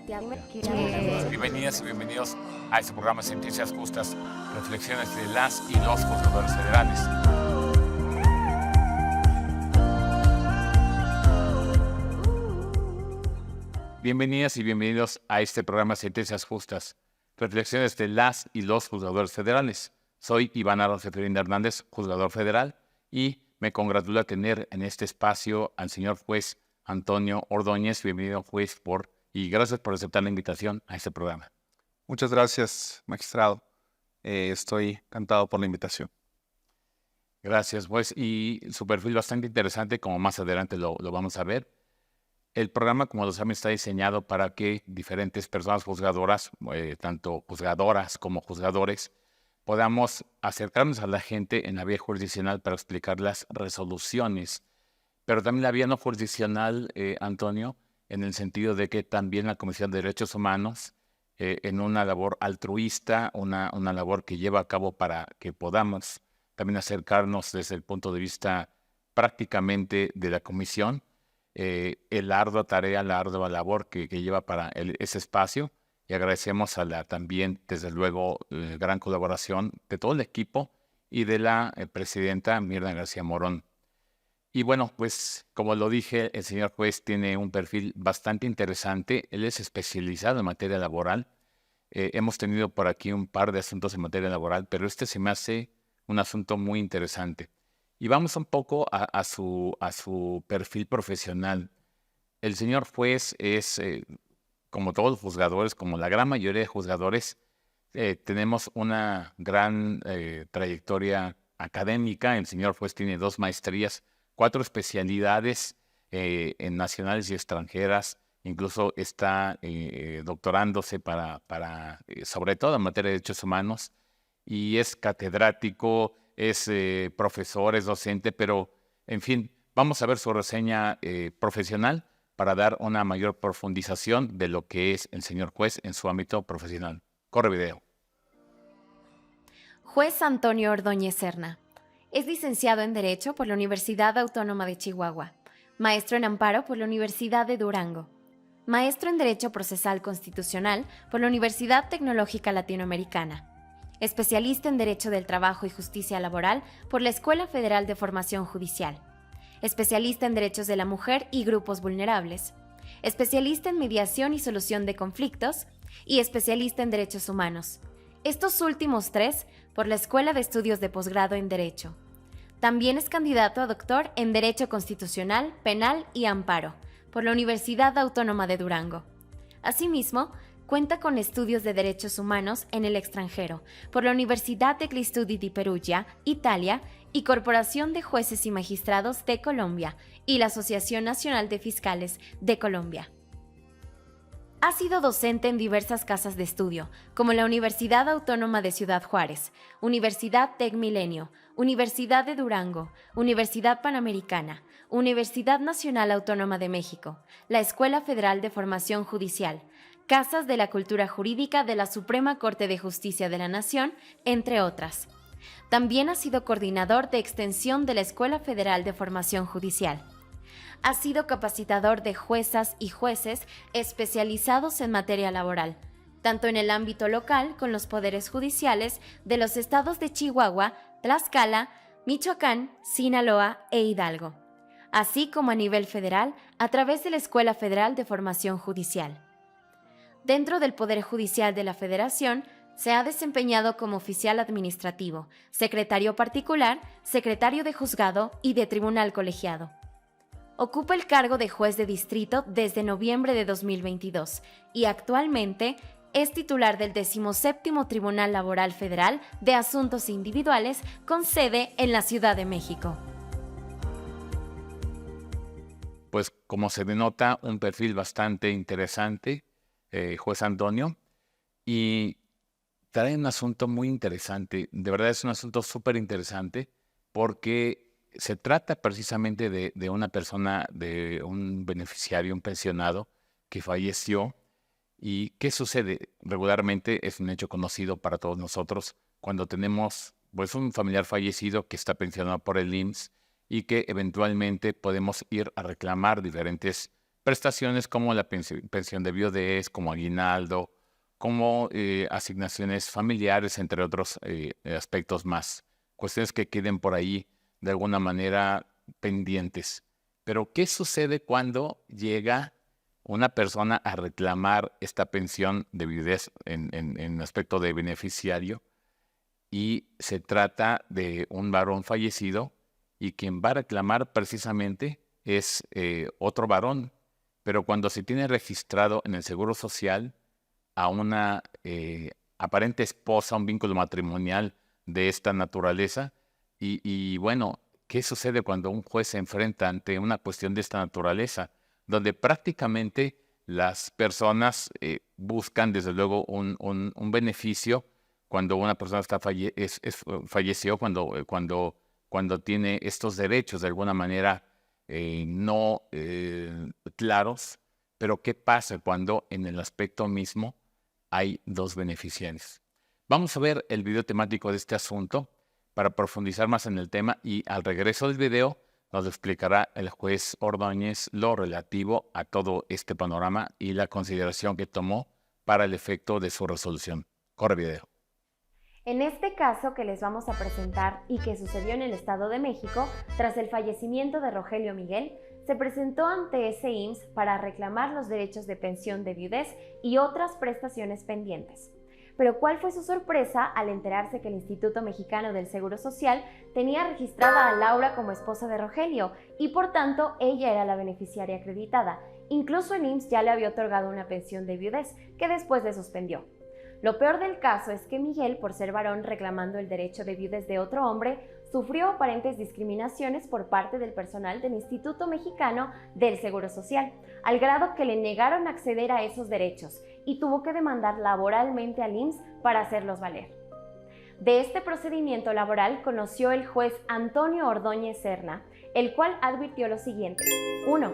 Bienvenidas y bienvenidos a este programa Sentencias Justas, reflexiones de las y los juzgadores federales. Bienvenidas y bienvenidos a este programa Sentencias Justas, reflexiones de las y los juzgadores federales. Soy Iván Arce Ferinda Hernández, juzgador federal, y me congratula tener en este espacio al señor juez Antonio Ordóñez. Bienvenido, juez, y gracias por aceptar la invitación a este programa. Muchas gracias, magistrado. Estoy encantado por la invitación. Gracias, juez. Y su perfil bastante interesante, como más adelante lo vamos a ver. El programa, como lo saben, está diseñado para que diferentes personas juzgadoras, tanto juzgadoras como juzgadores, podamos acercarnos a la gente en la vía jurisdiccional para explicar las resoluciones. Pero también la vía no jurisdiccional, Antonio, en el sentido de que también la Comisión de Derechos Humanos, en una labor altruista, una labor que lleva a cabo para que podamos también acercarnos desde el punto de vista prácticamente de la Comisión, la ardua tarea, la ardua labor que lleva para ese espacio, y agradecemos a la también, desde luego, gran colaboración de todo el equipo y de la presidenta Mirna García Morón. Y bueno, pues como lo dije, el señor juez tiene un perfil bastante interesante. Él es especializado en materia laboral. Hemos tenido por aquí un par de asuntos en materia laboral, pero este se me hace un asunto muy interesante. Y vamos un poco a su perfil profesional. El señor juez es, como todos los juzgadores, como la gran mayoría de juzgadores, tenemos una gran trayectoria académica. El señor juez tiene 2 maestrías, 4 especialidades en nacionales y extranjeras. Incluso está doctorándose sobre todo en materia de derechos humanos, y es catedrático, es profesor, es docente, pero en fin, vamos a ver su reseña profesional para dar una mayor profundización de lo que es el señor juez en su ámbito profesional. Corre video. Juez Antonio Ordóñez Serna. Es licenciado en Derecho por la Universidad Autónoma de Chihuahua, maestro en Amparo por la Universidad de Durango, maestro en Derecho Procesal Constitucional por la Universidad Tecnológica Latinoamericana, especialista en Derecho del Trabajo y Justicia Laboral por la Escuela Federal de Formación Judicial, especialista en Derechos de la Mujer y Grupos Vulnerables, especialista en Mediación y Solución de Conflictos y especialista en Derechos Humanos. Estos últimos 3 por la Escuela de Estudios de Posgrado en Derecho. También es candidato a doctor en Derecho Constitucional, Penal y Amparo por la Universidad Autónoma de Durango. Asimismo, cuenta con estudios de derechos humanos en el extranjero por la Universidad degli Studi di Perugia, Italia, y Corporación de Jueces y Magistrados de Colombia y la Asociación Nacional de Fiscales de Colombia. Ha sido docente en diversas casas de estudio, como la Universidad Autónoma de Ciudad Juárez, Universidad Tec Milenio, Universidad de Durango, Universidad Panamericana, Universidad Nacional Autónoma de México, la Escuela Federal de Formación Judicial, Casas de la Cultura Jurídica de la Suprema Corte de Justicia de la Nación, entre otras. También ha sido coordinador de extensión de la Escuela Federal de Formación Judicial. Ha sido capacitador de juezas y jueces especializados en materia laboral, tanto en el ámbito local con los poderes judiciales de los estados de Chihuahua, Tlaxcala, Michoacán, Sinaloa e Hidalgo, así como a nivel federal a través de la Escuela Federal de Formación Judicial. Dentro del Poder Judicial de la Federación, se ha desempeñado como oficial administrativo, secretario particular, secretario de juzgado y de tribunal colegiado. Ocupa el cargo de juez de distrito desde noviembre de 2022 y actualmente es titular del 17º Tribunal Laboral Federal de Asuntos Individuales con sede en la Ciudad de México. Pues como se denota, un perfil bastante interesante, juez Antonio, y trae un asunto muy interesante. De verdad es un asunto súper interesante porque se trata precisamente de una persona, de un beneficiario, un pensionado que falleció. ¿Y qué sucede? Regularmente es un hecho conocido para todos nosotros cuando tenemos pues, un familiar fallecido que está pensionado por el IMSS y que eventualmente podemos ir a reclamar diferentes prestaciones como la pensión de viudez, como aguinaldo, como asignaciones familiares, entre otros aspectos más. Cuestiones que queden por ahí de alguna manera pendientes. Pero, ¿qué sucede cuando llega una persona a reclamar esta pensión de viudez en aspecto de beneficiario y se trata de un varón fallecido y quien va a reclamar precisamente es otro varón? Pero cuando se tiene registrado en el Seguro Social a una aparente esposa, un vínculo matrimonial de esta naturaleza, y bueno, ¿qué sucede cuando un juez se enfrenta ante una cuestión de esta naturaleza? Donde prácticamente las personas buscan, desde luego, un beneficio cuando una persona falleció, cuando tiene estos derechos de alguna manera no claros. Pero ¿qué pasa cuando en el aspecto mismo hay dos beneficiarios? Vamos a ver el video temático de este asunto para profundizar más en el tema, y al regreso del video nos explicará el juez Ordóñez lo relativo a todo este panorama y la consideración que tomó para el efecto de su resolución. Corre video. En este caso que les vamos a presentar y que sucedió en el Estado de México, tras el fallecimiento de Rogelio Miguel, se presentó ante ese IMSS para reclamar los derechos de pensión de viudez y otras prestaciones pendientes. Pero ¿cuál fue su sorpresa al enterarse que el Instituto Mexicano del Seguro Social tenía registrada a Laura como esposa de Rogelio y por tanto ella era la beneficiaria acreditada? Incluso el IMSS ya le había otorgado una pensión de viudez que después le suspendió. Lo peor del caso es que Miguel, por ser varón reclamando el derecho de viudez de otro hombre, sufrió aparentes discriminaciones por parte del personal del Instituto Mexicano del Seguro Social, al grado que le negaron acceder a esos derechos y tuvo que demandar laboralmente al IMSS para hacerlos valer. De este procedimiento laboral conoció el juez Antonio Ordóñez Serna, el cual advirtió lo siguiente. 1.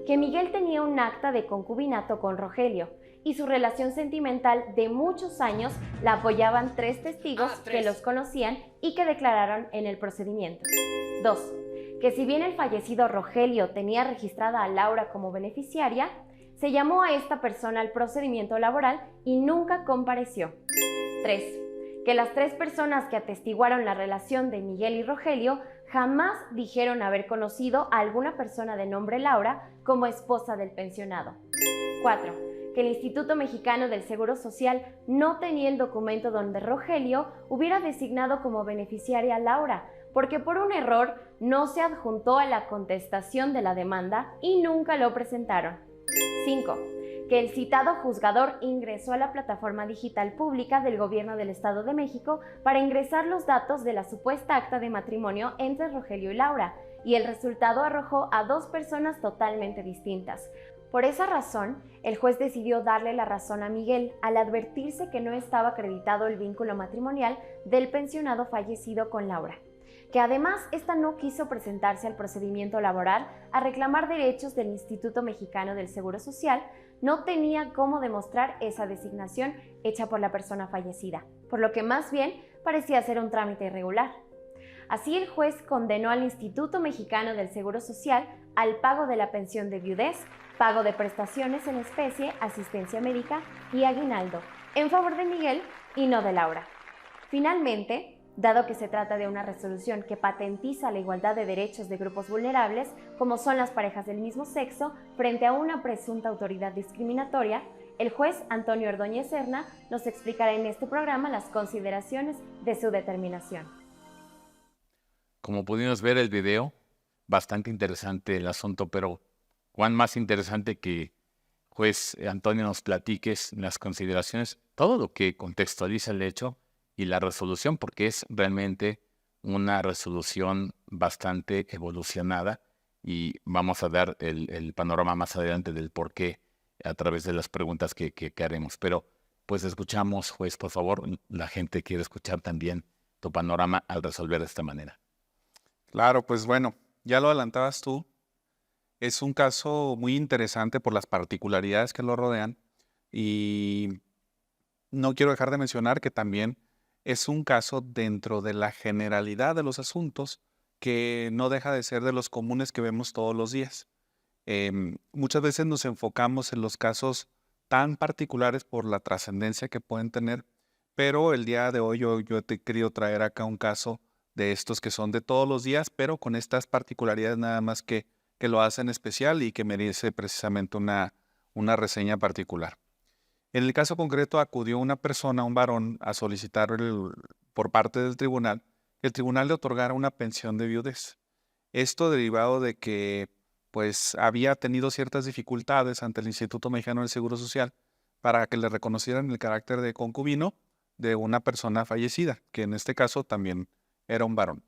Que Miguel tenía un acta de concubinato con Rogelio, y su relación sentimental de muchos años la apoyaban 3 testigos que los conocían y que declararon en el procedimiento. 2. Que si bien el fallecido Rogelio tenía registrada a Laura como beneficiaria, se llamó a esta persona al procedimiento laboral y nunca compareció. 3. Que las 3 personas que atestiguaron la relación de Miguel y Rogelio jamás dijeron haber conocido a alguna persona de nombre Laura como esposa del pensionado. 4. Que el Instituto Mexicano del Seguro Social no tenía el documento donde Rogelio hubiera designado como beneficiaria a Laura, porque por un error no se adjuntó a la contestación de la demanda y nunca lo presentaron. 5. Que el citado juzgador ingresó a la plataforma digital pública del Gobierno del Estado de México para ingresar los datos de la supuesta acta de matrimonio entre Rogelio y Laura, y el resultado arrojó a 2 personas totalmente distintas. Por esa razón, el juez decidió darle la razón a Miguel al advertirse que no estaba acreditado el vínculo matrimonial del pensionado fallecido con Laura, que además ésta no quiso presentarse al procedimiento laboral a reclamar derechos del Instituto Mexicano del Seguro Social, no tenía cómo demostrar esa designación hecha por la persona fallecida, por lo que más bien parecía ser un trámite irregular. Así, el juez condenó al Instituto Mexicano del Seguro Social al pago de la pensión de viudez, pago de prestaciones en especie, asistencia médica y aguinaldo, en favor de Miguel y no de Laura. Finalmente, dado que se trata de una resolución que patentiza la igualdad de derechos de grupos vulnerables, como son las parejas del mismo sexo, frente a una presunta autoridad discriminatoria, el juez Antonio Ordóñez Serna nos explicará en este programa las consideraciones de su determinación. Como pudimos ver el video, bastante interesante el asunto, pero cuán más interesante que juez Antonio nos platiques las consideraciones, todo lo que contextualiza el hecho y la resolución, porque es realmente una resolución bastante evolucionada, y vamos a dar el panorama más adelante del por qué a través de las preguntas que haremos. Pero pues escuchamos, juez, por favor, la gente quiere escuchar también tu panorama al resolver de esta manera. Claro, pues bueno, ya lo adelantabas tú. Es un caso muy interesante por las particularidades que lo rodean, y no quiero dejar de mencionar que también es un caso dentro de la generalidad de los asuntos que no deja de ser de los comunes que vemos todos los días. Muchas veces nos enfocamos en los casos tan particulares por la trascendencia que pueden tener, pero el día de hoy yo te he querido traer acá un caso de estos que son de todos los días, pero con estas particularidades nada más que lo hacen especial y que merece precisamente una reseña particular. En el caso concreto acudió una persona, un varón, a solicitar por parte del tribunal que el tribunal le otorgara una pensión de viudez. Esto derivado de que pues había tenido ciertas dificultades ante el Instituto Mexicano del Seguro Social para que le reconocieran el carácter de concubino de una persona fallecida, que en este caso también era un varón.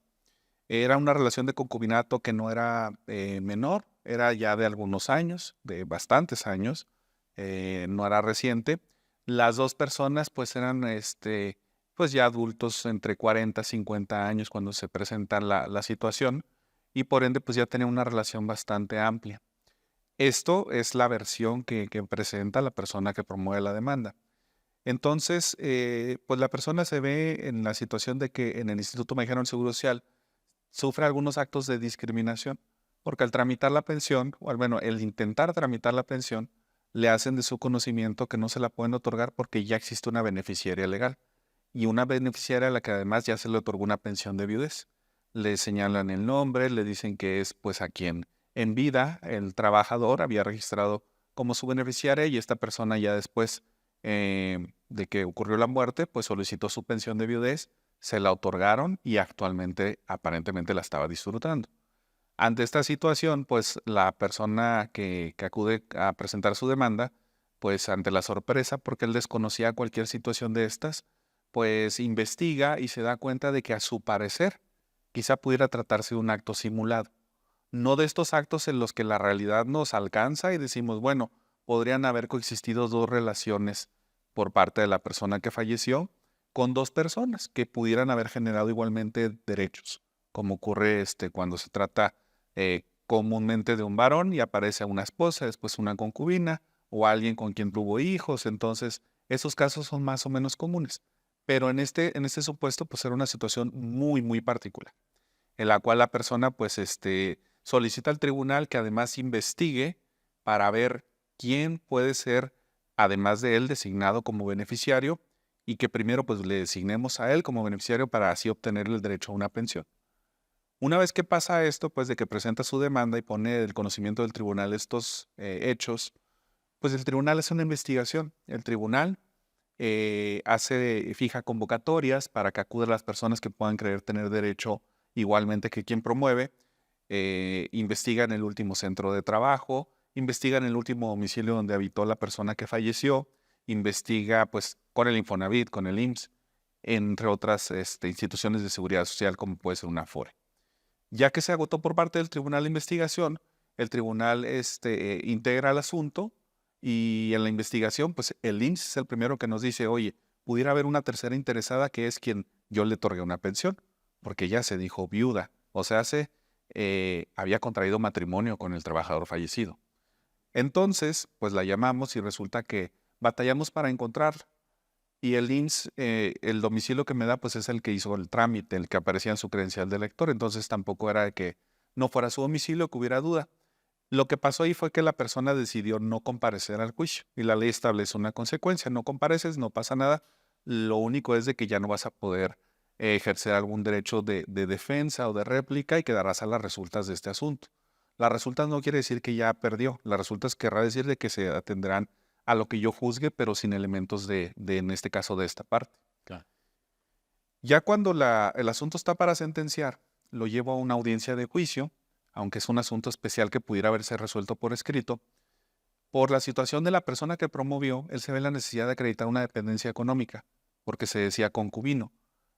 Era una relación de concubinato que no era menor, era ya de algunos años, de bastantes años, no era reciente. Las dos personas pues eran pues ya adultos entre 40 y 50 años cuando se presenta la situación y por ende pues ya tenían una relación bastante amplia. Esto es la versión que presenta la persona que promueve la demanda. Entonces, pues la persona se ve en la situación de que en el Instituto Mexicano del Seguro Social sufre algunos actos de discriminación, porque al tramitar la pensión, o al menos el intentar tramitar la pensión, le hacen de su conocimiento que no se la pueden otorgar porque ya existe una beneficiaria legal, y una beneficiaria a la que además ya se le otorgó una pensión de viudez. Le señalan el nombre, le dicen que es pues a quien en vida el trabajador había registrado como su beneficiaria y esta persona ya después de que ocurrió la muerte, pues solicitó su pensión de viudez, se la otorgaron y actualmente aparentemente la estaba disfrutando. Ante esta situación, pues la persona que acude a presentar su demanda, pues ante la sorpresa, porque él desconocía cualquier situación de estas, pues investiga y se da cuenta de que a su parecer quizá pudiera tratarse de un acto simulado. No de estos actos en los que la realidad nos alcanza y decimos, bueno, podrían haber coexistido dos relaciones por parte de la persona que falleció con dos personas que pudieran haber generado igualmente derechos, como ocurre cuando se trata comúnmente de un varón y aparece una esposa, después una concubina o alguien con quien tuvo hijos. Entonces, esos casos son más o menos comunes. Pero en este supuesto, pues era una situación muy, muy particular, en la cual la persona, pues, solicita al tribunal que además investigue para ver quién puede ser, además de él, designado como beneficiario y que primero, pues, le designemos a él como beneficiario para así obtener el derecho a una pensión. Una vez que pasa esto, pues, de que presenta su demanda y pone el conocimiento del tribunal estos hechos, pues el tribunal hace una investigación. El tribunal fija convocatorias para que acudan las personas que puedan creer tener derecho igualmente que quien promueve, investigan el último centro de trabajo, investigan el último domicilio donde habitó la persona que falleció, investiga pues con el Infonavit, con el IMSS, entre otras instituciones de seguridad social como puede ser una Afore. Ya que se agotó por parte del tribunal de investigación, el tribunal integra el asunto y en la investigación, pues el IMSS es el primero que nos dice, oye, pudiera haber una tercera interesada que es quien yo le otorgué una pensión, porque ya se dijo viuda, o sea, había contraído matrimonio con el trabajador fallecido. Entonces, pues la llamamos y resulta que batallamos para encontrarla. Y el IMSS, el domicilio que me da, pues es el que hizo el trámite, el que aparecía en su credencial de lector. Entonces tampoco era de que no fuera su domicilio, que hubiera duda. Lo que pasó ahí fue que la persona decidió no comparecer al juicio y la ley establece una consecuencia. No compareces, no pasa nada. Lo único es de que ya no vas a poder ejercer algún derecho de defensa o de réplica y quedarás a las resultas de este asunto. Las resultas no quiere decir que ya perdió. Las resultas querrá decir de que se atenderán a lo que yo juzgue, pero sin elementos en este caso, de esta parte. Claro. Ya cuando el asunto está para sentenciar, lo llevo a una audiencia de juicio, aunque es un asunto especial que pudiera haberse resuelto por escrito. Por la situación de la persona que promovió, él se ve la necesidad de acreditar una dependencia económica, porque se decía concubino.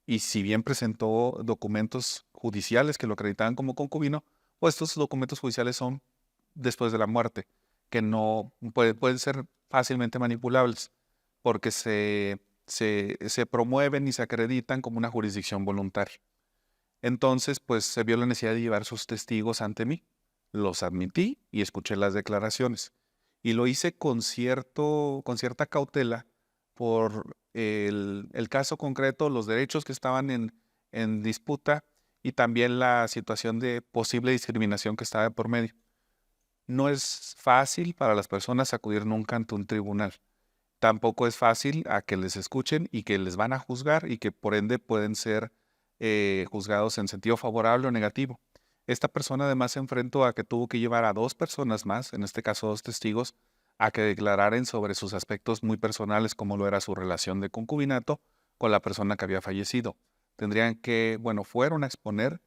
Y si bien presentó documentos judiciales que lo acreditaban como concubino, pues estos documentos judiciales son después de la muerte, que no pueden ser fácilmente manipulables, porque se promueven y se acreditan como una jurisdicción voluntaria. Entonces, pues se vio la necesidad de llevar sus testigos ante mí. Los admití y escuché las declaraciones. Y lo hice con cierta cautela por el caso concreto, los derechos que estaban en disputa y también la situación de posible discriminación que estaba de por medio. No es fácil para las personas acudir nunca ante un tribunal. Tampoco es fácil a que les escuchen y que les van a juzgar y que por ende pueden ser juzgados en sentido favorable o negativo. Esta persona además se enfrentó a que tuvo que llevar a 2 personas más, en este caso 2 testigos, a que declararan sobre sus aspectos muy personales, como lo era su relación de concubinato con la persona que había fallecido. Tendrían que, bueno, fueron a exponer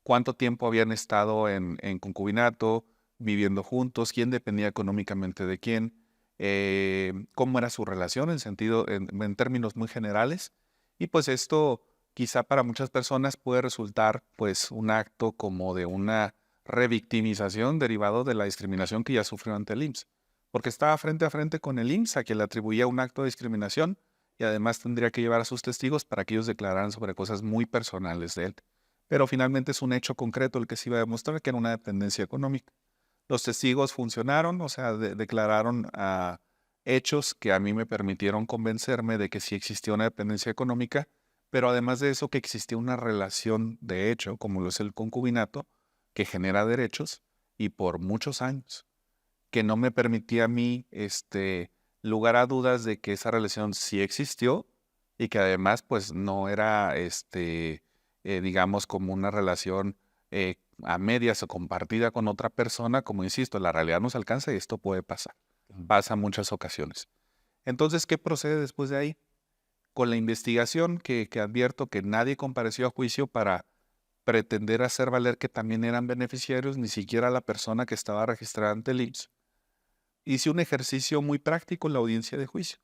cuánto tiempo habían estado en concubinato, viviendo juntos, quién dependía económicamente de quién, cómo era su relación en términos muy generales. Y pues esto quizá para muchas personas puede resultar pues un acto como de una revictimización derivado de la discriminación que ya sufrió ante el IMSS, porque estaba frente a frente con el IMSS a quien le atribuía un acto de discriminación y además tendría que llevar a sus testigos para que ellos declararan sobre cosas muy personales de él. Pero finalmente es un hecho concreto el que se iba a demostrar que era una dependencia económica. Los testigos funcionaron, o sea, declararon hechos que a mí me permitieron convencerme de que sí existía una dependencia económica, pero además de eso que existía una relación de hecho, como lo es el concubinato, que genera derechos y por muchos años, que no me permitía a mí, lugar a dudas de que esa relación sí existió y que además pues no era, digamos, como una relación a medias o compartida con otra persona, como insisto, la realidad nos alcanza y esto puede pasar. Pasa en muchas ocasiones. Entonces, ¿qué procede después de ahí? Con la investigación que advierto que nadie compareció a juicio para pretender hacer valer que también eran beneficiarios, ni siquiera la persona que estaba registrada ante el IMSS, hice un ejercicio muy práctico en la audiencia de juicio,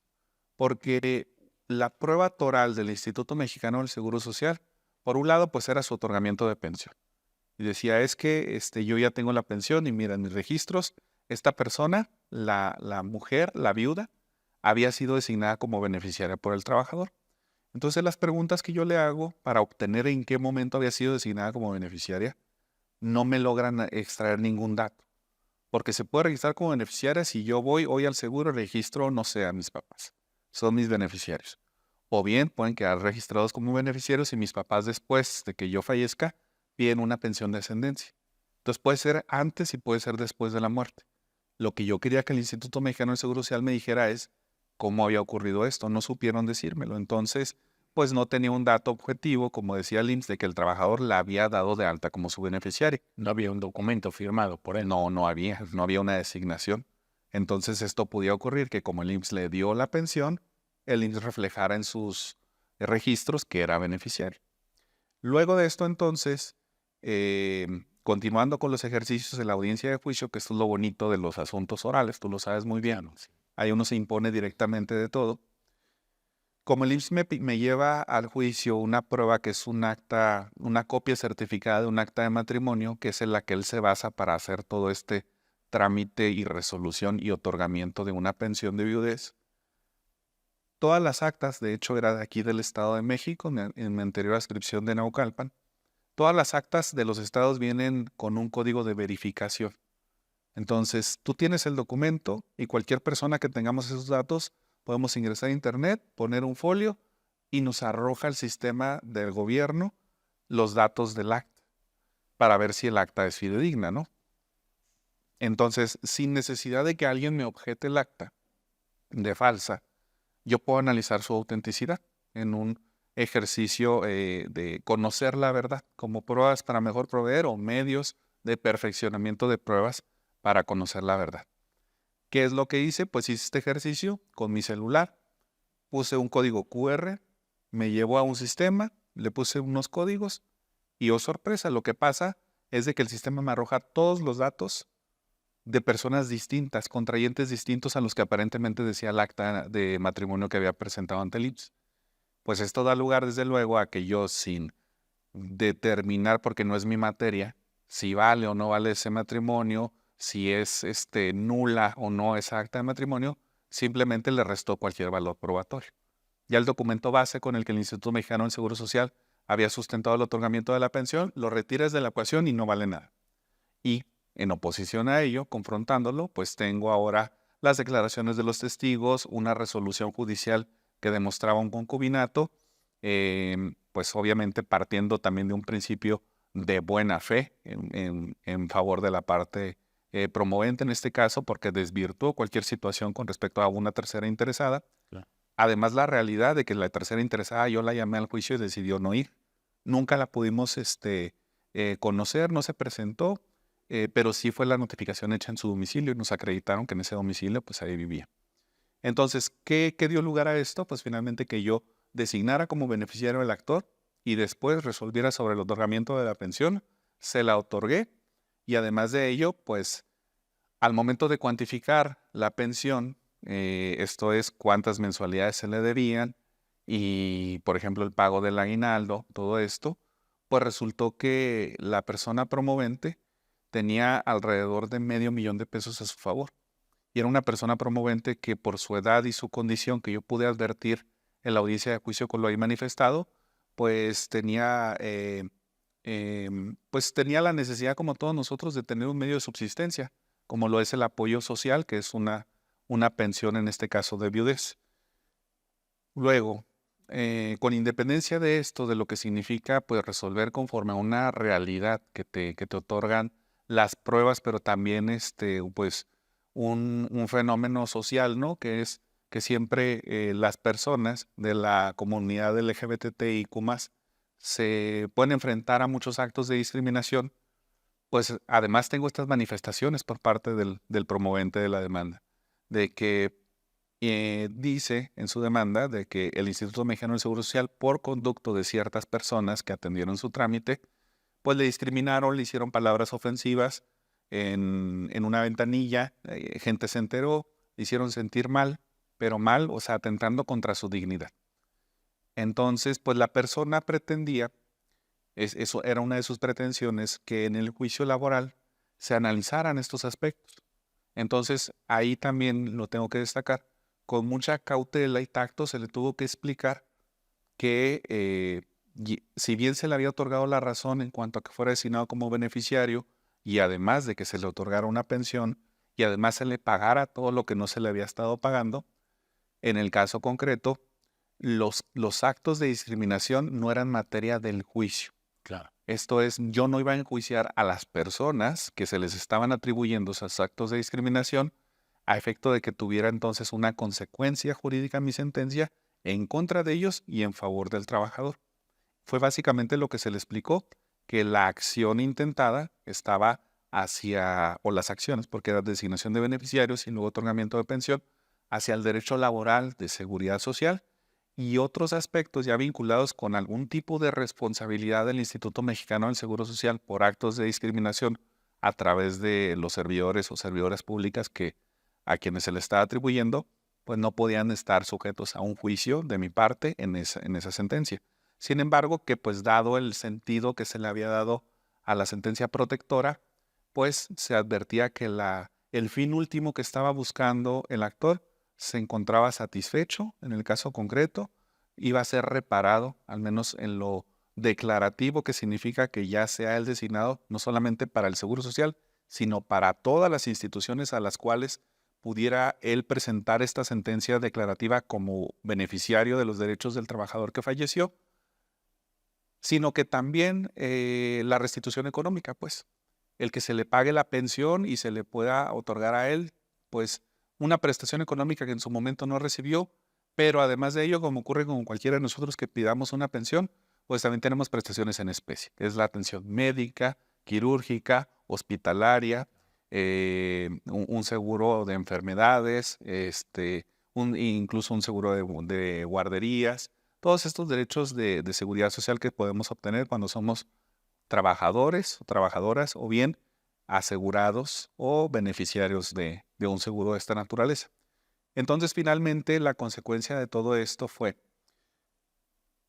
porque la prueba toral del Instituto Mexicano del Seguro Social, por un lado, pues era su otorgamiento de pensión. Y decía, es que yo ya tengo la pensión y mira, en mis registros, esta persona, la mujer, la viuda, había sido designada como beneficiaria por el trabajador. Entonces las preguntas que yo le hago para obtener en qué momento había sido designada como beneficiaria, no me logran extraer ningún dato. Porque se puede registrar como beneficiaria si yo voy hoy al seguro y registro, no sé, a mis papás. Son mis beneficiarios. O bien pueden quedar registrados como beneficiarios y mis papás después de que yo fallezca piden una pensión de ascendencia. Entonces puede ser antes y puede ser después de la muerte. Lo que yo quería que el Instituto Mexicano del Seguro Social me dijera es cómo había ocurrido esto. No supieron decírmelo. Entonces, pues no tenía un dato objetivo, como decía el IMSS, de que el trabajador la había dado de alta como su beneficiario. No había un documento firmado por él. No había una designación. Entonces esto podía ocurrir que como el IMSS le dio la pensión, el IMSS reflejara en sus registros que era beneficiario. Luego de esto entonces, continuando con los ejercicios de la audiencia de juicio, que esto es lo bonito de los asuntos orales, tú lo sabes muy bien, ahí uno se impone directamente de todo. Como el IMSS me lleva al juicio una prueba que es un acta, una copia certificada de un acta de matrimonio, que es en la que él se basa para hacer todo este trámite y resolución y otorgamiento de una pensión de viudez. Todas las actas, de hecho era de aquí del Estado de México, en mi anterior adscripción de Naucalpan, todas las actas de los estados vienen con un código de verificación. Entonces, tú tienes el documento y cualquier persona que tengamos esos datos, podemos ingresar a internet, poner un folio y nos arroja el sistema del gobierno los datos del acta para ver si el acta es fidedigna, ¿no? Entonces, sin necesidad de que alguien me objete el acta de falsa, yo puedo analizar su autenticidad en un ejercicio de conocer la verdad como pruebas para mejor proveer o medios de perfeccionamiento de pruebas para conocer la verdad. ¿Qué es lo que hice? Pues hice este ejercicio con mi celular, puse un código QR, me llevó a un sistema, le puse unos códigos y, oh sorpresa, lo que pasa es de que el sistema me arroja todos los datos de personas distintas, contrayentes distintos a los que aparentemente decía el acta de matrimonio que había presentado ante el IMSS. Pues esto da lugar, desde luego, a que yo, sin determinar, porque no es mi materia, si vale o no vale ese matrimonio, si es nula o no esa acta de matrimonio, simplemente le restó cualquier valor probatorio. Ya el documento base con el que el Instituto Mexicano del Seguro Social había sustentado el otorgamiento de la pensión, lo retiras de la ecuación y no vale nada. Y en oposición a ello, confrontándolo, pues tengo ahora las declaraciones de los testigos, una resolución judicial que demostraba un concubinato, pues obviamente partiendo también de un principio de buena fe en favor de la parte promovente en este caso, porque desvirtuó cualquier situación con respecto a una tercera interesada. Claro. Además, la realidad de que la tercera interesada yo la llamé al juicio y decidió no ir. Nunca la pudimos conocer, no se presentó, pero sí fue la notificación hecha en su domicilio y nos acreditaron que en ese domicilio pues ahí vivía. Entonces, ¿qué dio lugar a esto? Pues finalmente que yo designara como beneficiario al actor y después resolviera sobre el otorgamiento de la pensión, se la otorgué y además de ello, pues al momento de cuantificar la pensión, esto es cuántas mensualidades se le debían y, por ejemplo, el pago del aguinaldo, todo esto, pues resultó que la persona promovente tenía alrededor de $500,000 a su favor. Y era una persona promovente que por su edad y su condición que yo pude advertir en la audiencia de juicio con lo ahí manifestado, pues pues tenía la necesidad como todos nosotros de tener un medio de subsistencia, como lo es el apoyo social, que es una pensión en este caso de viudez. Luego, con independencia de esto, de lo que significa pues resolver conforme a una realidad que te otorgan las pruebas, pero también pues un fenómeno social, ¿no? Que es que siempre las personas de la comunidad LGBTIQ+, se pueden enfrentar a muchos actos de discriminación, pues además tengo estas manifestaciones por parte del promovente de la demanda, de que dice en su demanda de que el Instituto Mexicano del Seguro Social, por conducto de ciertas personas que atendieron su trámite, pues le discriminaron, le hicieron palabras ofensivas en una ventanilla, gente se enteró, le hicieron sentir mal, pero mal, o sea, atentando contra su dignidad. Entonces, pues la persona pretendía, eso era una de sus pretensiones, que en el juicio laboral se analizaran estos aspectos. Entonces, ahí también lo tengo que destacar, con mucha cautela y tacto se le tuvo que explicar que si bien se le había otorgado la razón en cuanto a que fuera designado como beneficiario y además de que se le otorgara una pensión y además se le pagara todo lo que no se le había estado pagando, en el caso concreto, los actos de discriminación no eran materia del juicio. Claro. Esto es, yo no iba a enjuiciar a las personas que se les estaban atribuyendo esos actos de discriminación a efecto de que tuviera entonces una consecuencia jurídica mi sentencia en contra de ellos y en favor del trabajador. Fue básicamente lo que se le explicó, que la acción intentada estaba o las acciones, porque era designación de beneficiarios y luego otorgamiento de pensión, hacia el derecho laboral de seguridad social y otros aspectos ya vinculados con algún tipo de responsabilidad del Instituto Mexicano del Seguro Social por actos de discriminación a través de los servidores o servidoras públicas a quienes se le está atribuyendo, pues no podían estar sujetos a un juicio de mi parte en esa sentencia. Sin embargo, que pues dado el sentido que se le había dado a la sentencia protectora, pues se advertía que el fin último que estaba buscando el actor se encontraba satisfecho en el caso concreto, iba a ser reparado, al menos en lo declarativo, que significa que ya sea el designado no solamente para el Seguro Social, sino para todas las instituciones a las cuales pudiera él presentar esta sentencia declarativa como beneficiario de los derechos del trabajador que falleció, sino que también la restitución económica, pues, el que se le pague la pensión y se le pueda otorgar a él, pues, una prestación económica que en su momento no recibió, pero además de ello, como ocurre con cualquiera de nosotros que pidamos una pensión, pues también tenemos prestaciones en especie. Es la atención médica, quirúrgica, hospitalaria, un seguro de enfermedades, incluso un seguro de guarderías, todos estos derechos de seguridad social que podemos obtener cuando somos trabajadores o trabajadoras o bien asegurados o beneficiarios de un seguro de esta naturaleza. Entonces, finalmente, la consecuencia de todo esto fue,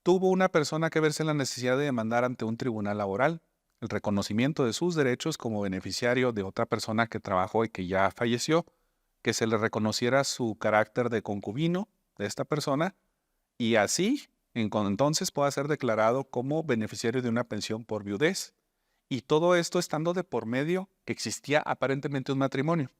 tuvo una persona que verse en la necesidad de demandar ante un tribunal laboral el reconocimiento de sus derechos como beneficiario de otra persona que trabajó y que ya falleció, que se le reconociera su carácter de concubino de esta persona y así, entonces, pueda ser declarado como beneficiario de una pensión por viudez. Y todo esto estando de por medio que existía aparentemente un matrimonio.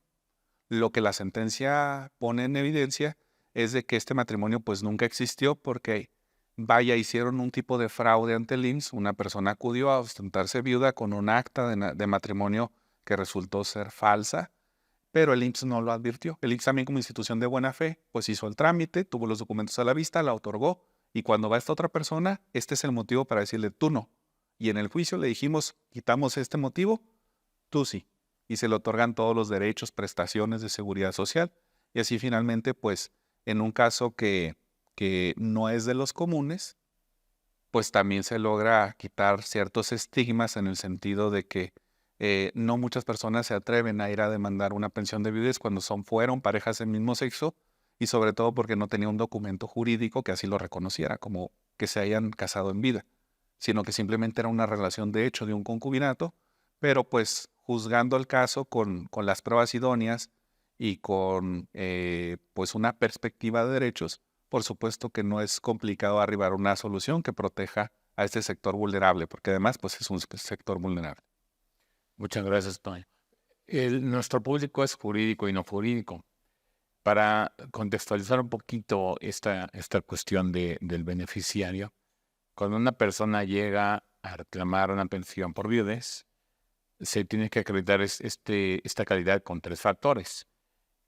Lo que la sentencia pone en evidencia es de que este matrimonio pues nunca existió porque, vaya, hicieron un tipo de fraude ante el IMSS. Una persona acudió a ostentarse viuda con un acta de matrimonio que resultó ser falsa, pero el IMSS no lo advirtió. El IMSS también, como institución de buena fe, pues hizo el trámite, tuvo los documentos a la vista, la otorgó, y cuando va esta otra persona, este es el motivo para decirle tú no. Y en el juicio le dijimos, quitamos este motivo, tú sí. Y se le otorgan todos los derechos, prestaciones de seguridad social. Y así finalmente, pues, en un caso que no es de los comunes, pues también se logra quitar ciertos estigmas en el sentido de que no muchas personas se atreven a ir a demandar una pensión de viudez cuando fueron parejas del mismo sexo, y sobre todo porque no tenía un documento jurídico que así lo reconociera, como que se hayan casado en vida, sino que simplemente era una relación de hecho de un concubinato, pero pues juzgando el caso con las pruebas idóneas y con pues una perspectiva de derechos, por supuesto que no es complicado arribar a una solución que proteja a este sector vulnerable, porque además pues es un sector vulnerable. Muchas gracias, Toño. Nuestro público es jurídico y no jurídico. Para contextualizar un poquito esta cuestión del beneficiario, cuando una persona llega a reclamar una pensión por viudez, se tiene que acreditar esta calidad con 3 factores: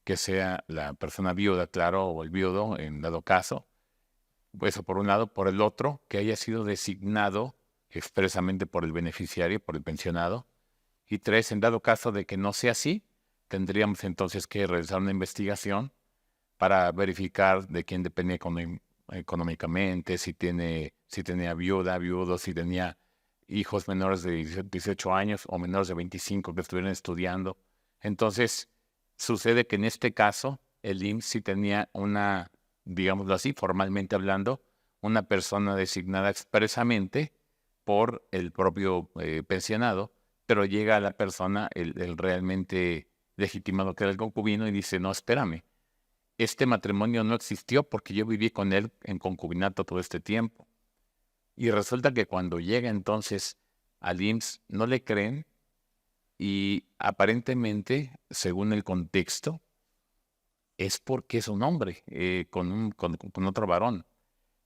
que sea la persona viuda, claro, o el viudo, en dado caso. Eso por un lado. Por el otro, que haya sido designado expresamente por el beneficiario, por el pensionado. Y 3, en dado caso de que no sea así, tendríamos entonces que realizar una investigación para verificar de quién dependía económicamente, si tenía viudo, si tenía hijos menores de 18 años o menores de 25 que estuvieran estudiando. Entonces, sucede que en este caso, el IMSS sí tenía una, digámoslo así, formalmente hablando, una persona designada expresamente por el propio pensionado, pero llega la persona, el realmente legitimado, que era el concubino, y dice, no, espérame, este matrimonio no existió porque yo viví con él en concubinato todo este tiempo. Y resulta que cuando llega entonces al IMSS no le creen, y aparentemente, según el contexto, es porque es un hombre con otro varón.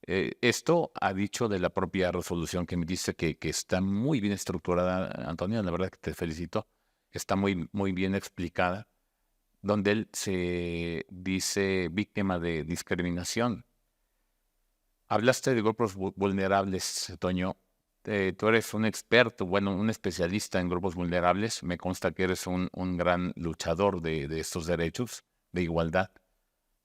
Esto ha dicho de la propia resolución que me dice que está muy bien estructurada, Antonio, la verdad que te felicito, está muy, muy bien explicada, donde él se dice víctima de discriminación. Hablaste de grupos vulnerables, Toño. Tú eres un experto, bueno, un especialista en grupos vulnerables. Me consta que eres un gran luchador de estos derechos, de igualdad.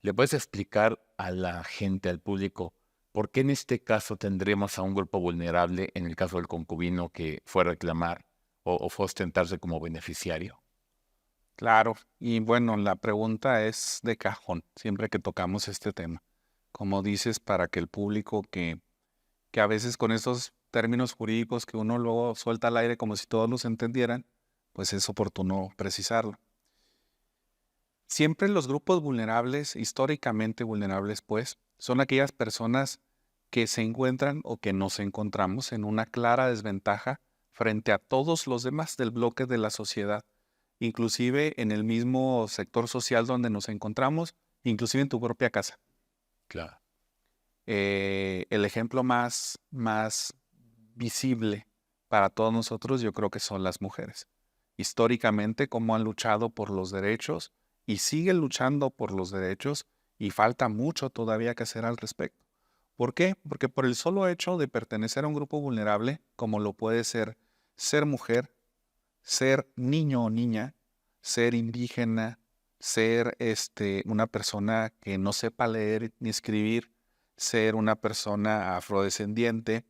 ¿Le puedes explicar a la gente, al público, por qué en este caso tendremos a un grupo vulnerable en el caso del concubino que fue a reclamar o fue a ostentarse como beneficiario? Claro, y bueno, la pregunta es de cajón, siempre que tocamos este tema. Como dices, para que el público que a veces con estos términos jurídicos que uno luego suelta al aire como si todos los entendieran, pues es oportuno precisarlo. Siempre los grupos vulnerables, históricamente vulnerables, pues, son aquellas personas que se encuentran o que nos encontramos en una clara desventaja frente a todos los demás del bloque de la sociedad, inclusive en el mismo sector social donde nos encontramos, inclusive en tu propia casa. Claro. El ejemplo más visible para todos nosotros, yo creo que son las mujeres. Históricamente, cómo han luchado por los derechos y siguen luchando por los derechos, y falta mucho todavía que hacer al respecto. ¿Por qué? Porque por el solo hecho de pertenecer a un grupo vulnerable, como lo puede ser mujer, ser niño o niña, ser indígena, ser una persona que no sepa leer ni escribir, ser una persona afrodescendiente,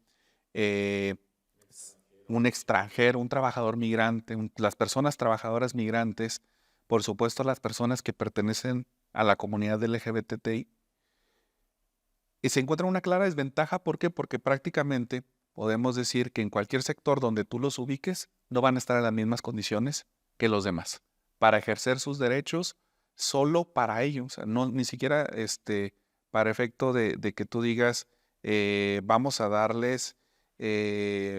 un extranjero, un trabajador migrante, las personas trabajadoras migrantes, por supuesto las personas que pertenecen a la comunidad LGBTI, y se encuentra una clara desventaja. ¿Por qué? Porque prácticamente podemos decir que en cualquier sector donde tú los ubiques, no van a estar en las mismas condiciones que los demás para ejercer sus derechos solo para ellos. O sea, no, ni siquiera para efecto de que tú digas, vamos a darles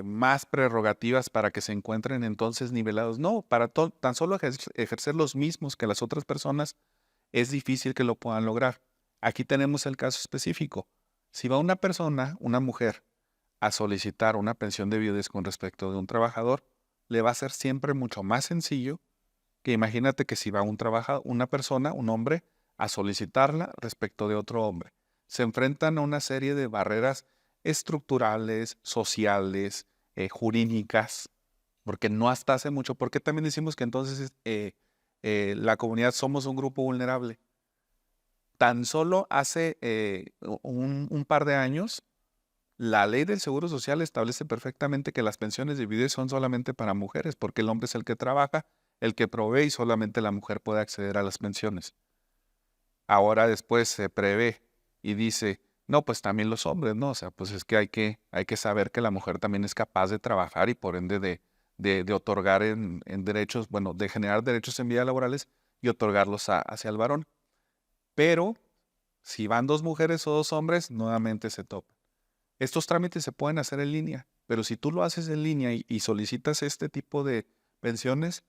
más prerrogativas para que se encuentren entonces nivelados. No, para tan solo ejercer los mismos que las otras personas, es difícil que lo puedan lograr. Aquí tenemos el caso específico. Si va una persona, una mujer, a solicitar una pensión de viudez con respecto de un trabajador, le va a ser siempre mucho más sencillo Que imagínate que si va una persona, un hombre, a solicitarla respecto de otro hombre, se enfrentan a una serie de barreras estructurales, sociales, jurídicas, porque no hasta hace mucho, porque también decimos que entonces la comunidad somos un grupo vulnerable. Tan solo hace un par de años, la ley del Seguro Social establece perfectamente que las pensiones de viudez son solamente para mujeres, porque el hombre es el que trabaja, el que provee y solamente la mujer puede acceder a las pensiones. Ahora después se prevé y dice, no, pues también los hombres, ¿no? O sea, pues es que hay que saber que la mujer también es capaz de trabajar y por ende de otorgar en derechos, bueno, de generar derechos en vida laborales y otorgarlos hacia el varón. Pero si van dos mujeres o dos hombres, nuevamente se topan. Estos trámites se pueden hacer en línea, pero si tú lo haces en línea y solicitas este tipo de pensiones,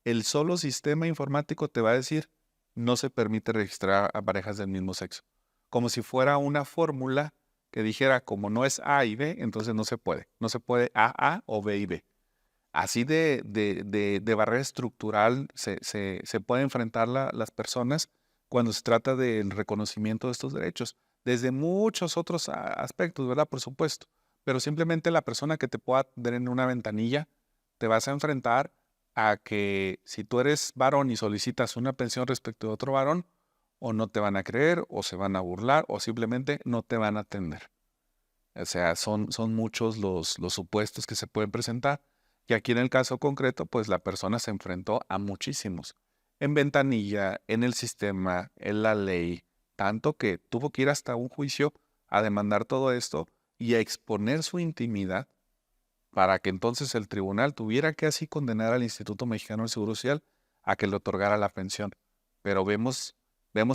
el solo sistema informático te va a decir no se permite registrar a parejas del mismo sexo. Como si fuera una fórmula que dijera como no es A y B, entonces no se puede. No se puede A o B y B. Así de barrera estructural se pueden enfrentar las personas cuando se trata del reconocimiento de estos derechos, desde muchos otros aspectos, ¿verdad? Por supuesto, pero simplemente la persona que te pueda tener en una ventanilla, te vas a enfrentar a que si tú eres varón y solicitas una pensión respecto de otro varón, o no te van a creer, o se van a burlar, o simplemente no te van a atender. O sea, son muchos los supuestos que se pueden presentar. Y aquí en el caso concreto, pues la persona se enfrentó a muchísimos. En ventanilla, en el sistema, en la ley, tanto que tuvo que ir hasta un juicio a demandar todo esto y a exponer su intimidad para que entonces el tribunal tuviera que así condenar al Instituto Mexicano del Seguro Social a que le otorgara la pensión. Pero vemos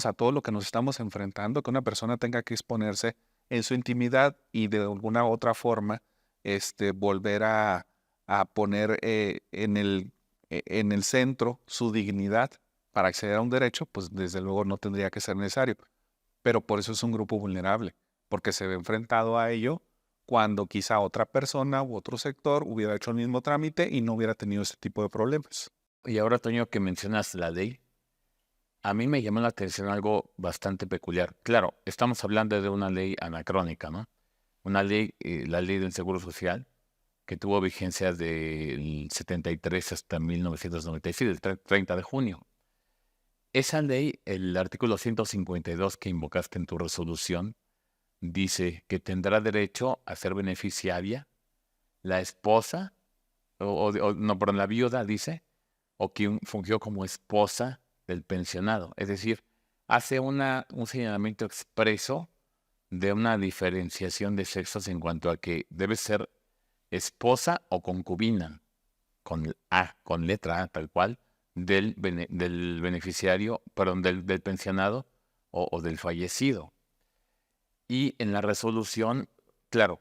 a todo lo que nos estamos enfrentando, que una persona tenga que exponerse en su intimidad y de alguna otra forma volver a poner en el centro su dignidad para acceder a un derecho, pues desde luego no tendría que ser necesario. Pero por eso es un grupo vulnerable, porque se ve enfrentado a ello cuando quizá otra persona u otro sector hubiera hecho el mismo trámite y no hubiera tenido ese tipo de problemas. Y ahora, Toño, que mencionas la ley, a mí me llamó la atención algo bastante peculiar. Claro, estamos hablando de una ley anacrónica, ¿no? Una ley, la ley del Seguro Social, que tuvo vigencia del 73 hasta 1996, el 30 de junio. Esa ley, el artículo 152 que invocaste en tu resolución, dice que tendrá derecho a ser beneficiaria la esposa, no, perdón, la viuda, dice, o quien fungió como esposa del pensionado. Es decir, hace un señalamiento expreso de una diferenciación de sexos en cuanto a que debe ser esposa o concubina, con letra A, tal cual, del beneficiario, perdón, del pensionado o del fallecido. Y en la resolución, claro,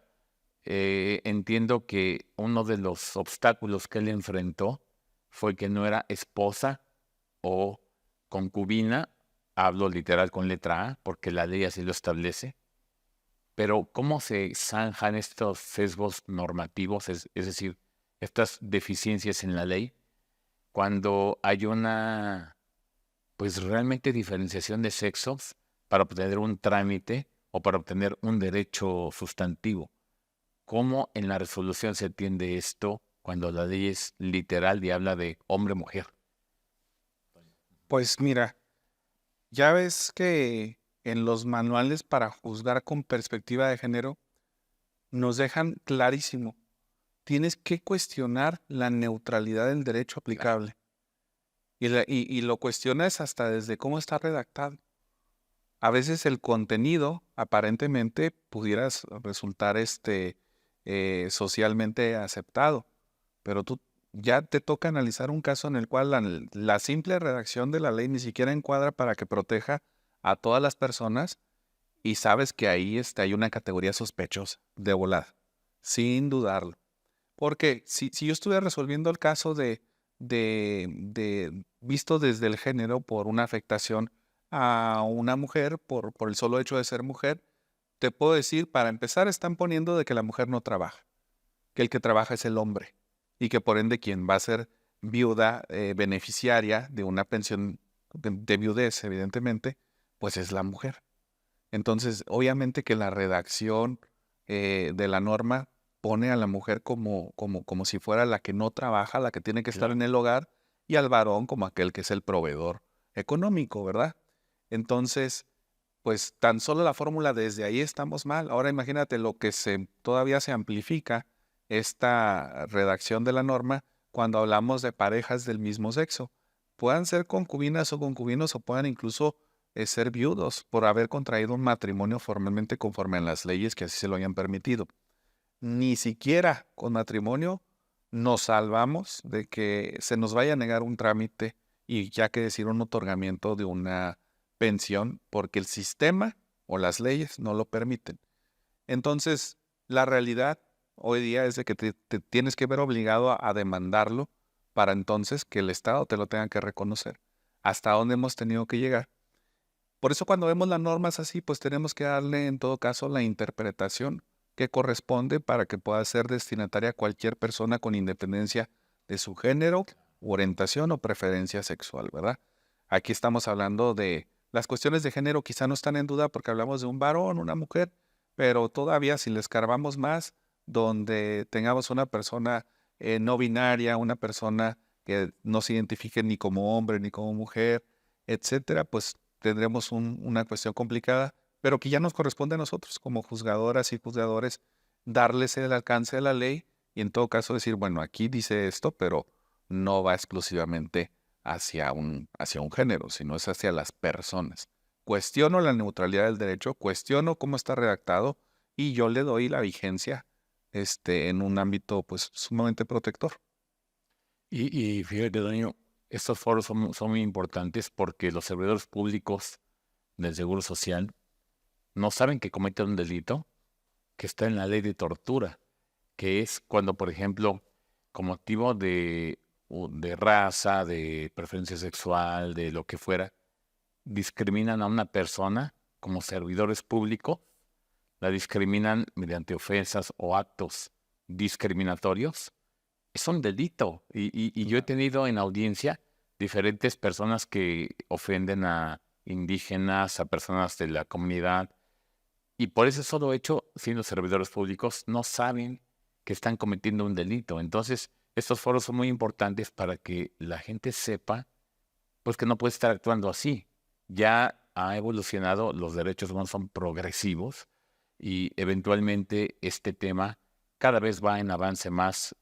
entiendo que uno de los obstáculos que él enfrentó fue que no era esposa o concubina, hablo literal con letra A, porque la ley así lo establece, pero ¿cómo se zanjan estos sesgos normativos, es decir, estas deficiencias en la ley, cuando hay una, pues realmente diferenciación de sexos para obtener un trámite o para obtener un derecho sustantivo? ¿Cómo en la resolución se atiende esto cuando la ley es literal y habla de hombre-mujer? Pues mira, ya ves que en los manuales para juzgar con perspectiva de género nos dejan clarísimo. Tienes que cuestionar la neutralidad del derecho aplicable. Y lo cuestionas hasta desde cómo está redactado. A veces el contenido aparentemente pudiera resultar socialmente aceptado, pero tú ya te toca analizar un caso en el cual la simple redacción de la ley ni siquiera encuadra para que proteja a todas las personas y sabes que ahí hay una categoría sospechosa de volada, sin dudarlo. Porque si yo estuviera resolviendo el caso visto desde el género por una afectación a una mujer por el solo hecho de ser mujer, te puedo decir, para empezar, están poniendo de que la mujer no trabaja, que el que trabaja es el hombre y que por ende quien va a ser viuda beneficiaria de una pensión de viudez, evidentemente, pues es la mujer. Entonces, obviamente que la redacción de la norma pone a la mujer como si fuera la que no trabaja, la que tiene que estar en el hogar, y al varón como aquel que es el proveedor económico, ¿verdad? Entonces, pues tan solo la fórmula desde ahí estamos mal. Ahora imagínate lo que todavía se amplifica esta redacción de la norma cuando hablamos de parejas del mismo sexo. Puedan ser concubinas o concubinos o puedan incluso ser viudos por haber contraído un matrimonio formalmente conforme a las leyes que así se lo hayan permitido. Ni siquiera con matrimonio nos salvamos de que se nos vaya a negar un trámite y ya que decir un otorgamiento de una pensión porque el sistema o las leyes no lo permiten. Entonces, la realidad hoy día es de que te tienes que ver obligado a demandarlo para entonces que el Estado te lo tenga que reconocer. ¿Hasta dónde hemos tenido que llegar? Por eso cuando vemos las normas así, pues tenemos que darle en todo caso la interpretación que corresponde para que pueda ser destinataria a cualquier persona con independencia de su género, orientación o preferencia sexual, ¿verdad? Aquí estamos hablando de las cuestiones de género, quizá no están en duda porque hablamos de un varón, una mujer, pero todavía si le escarbamos más, donde tengamos una persona no binaria, una persona que no se identifique ni como hombre ni como mujer, etcétera, pues tendremos una cuestión complicada, pero que ya nos corresponde a nosotros como juzgadoras y juzgadores darles el alcance de la ley y en todo caso decir, bueno, aquí dice esto, pero no va exclusivamente hacia un género, sino es hacia las personas. Cuestiono la neutralidad del derecho, cuestiono cómo está redactado y yo le doy la vigencia en un ámbito pues sumamente protector. Y fíjate, Doño, estos foros son muy importantes porque los servidores públicos del Seguro Social no saben que cometen un delito que está en la ley de tortura, que es cuando, por ejemplo, con motivo de raza, de preferencia sexual, de lo que fuera, discriminan a una persona como servidores públicos, la discriminan mediante ofensas o actos discriminatorios. Es un delito. Y yo he tenido en audiencia diferentes personas que ofenden a indígenas, a personas de la comunidad, y por ese solo hecho, siendo servidores públicos, no saben que están cometiendo un delito. Entonces, estos foros son muy importantes para que la gente sepa pues que no puede estar actuando así. Ya ha evolucionado, los derechos humanos son progresivos y eventualmente este tema cada vez va en avance más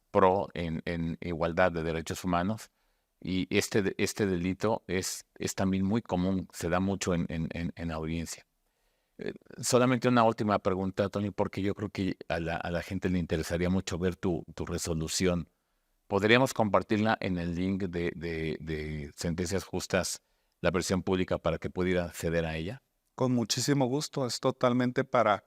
en igualdad de derechos humanos, y este delito es también muy común, se da mucho en audiencia. Solamente una última pregunta, Tony, porque yo creo que a la gente le interesaría mucho ver tu resolución. ¿Podríamos compartirla en el link de Sentencias Justas, la versión pública, para que pudiera acceder a ella? Con muchísimo gusto, es totalmente para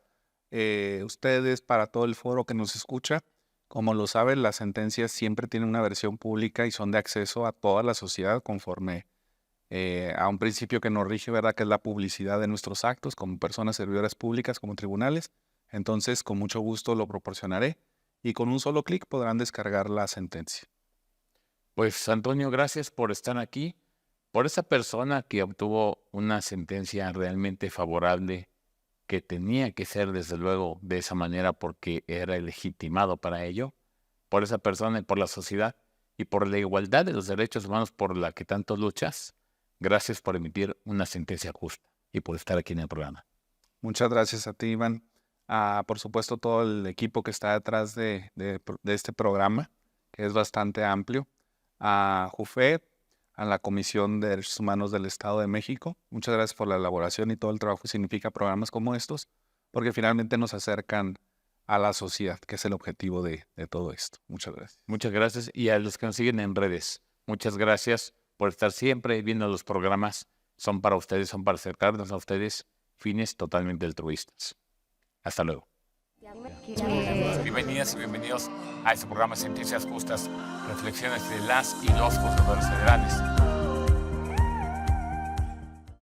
ustedes, para todo el foro que nos escucha. Como lo saben, las sentencias siempre tienen una versión pública y son de acceso a toda la sociedad conforme a un principio que nos rige, ¿verdad?, que es la publicidad de nuestros actos como personas servidoras públicas, como tribunales. Entonces, con mucho gusto lo proporcionaré y con un solo clic podrán descargar la sentencia. Pues, Antonio, gracias por estar aquí, por esa persona que obtuvo una sentencia realmente favorable, que tenía que ser desde luego de esa manera porque era legitimado para ello, por esa persona y por la sociedad y por la igualdad de los derechos humanos por la que tanto luchas. Gracias por emitir una sentencia justa y por estar aquí en el programa. Muchas gracias a ti, Iván. Por supuesto, todo el equipo que está detrás de este programa, que es bastante amplio. A JUFED, a la Comisión de Derechos Humanos del Estado de México. Muchas gracias por la elaboración y todo el trabajo que significa programas como estos, porque finalmente nos acercan a la sociedad, que es el objetivo de todo esto. Muchas gracias. Muchas gracias. Y a los que nos siguen en redes, muchas gracias por estar siempre viendo los programas. Son para ustedes, son para acercarnos a ustedes, fines totalmente altruistas. Hasta luego. Bienvenidas y bienvenidos a este programa Sentencias Justas, reflexiones de las y los juzgadores federales.